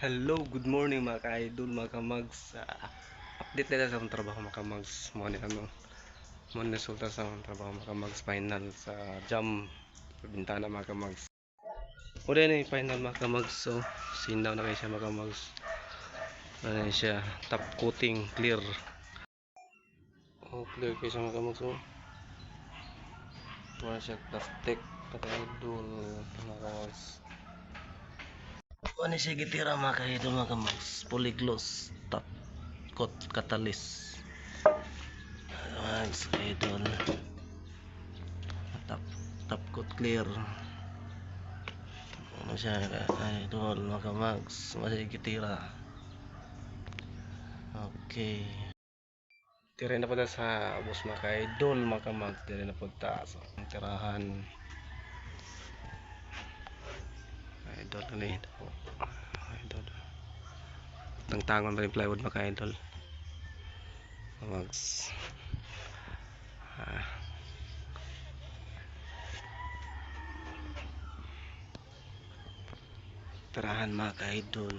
Hello, good morning mga ka-idol, mga kamags. Update nila sa akong trabaho mga kamags. Mo ni resulta sa akong trabaho mga kamags. Final sa jam sa bintana mga kamags. O din yung final mga kamags. So, sinaw na kayo siya mga kamags. Ano na siya, top coating, clear. Oh, clear kayo siya mga kamags. So, wala siya plastic, ka-idol mga kamags. Ano siya gitira mga ka-idol mga kamags. Polygloss, top coat, catalyst. Mags idol top coat clear ano siya idol mga mags masih kitira. Okay, tira na po na sa bus mga idol mga mags, tira na po ta sa tirahan idol kanina po idol tangtangon pa rin plywood mga idol mags. Tirahan mga ka-idol.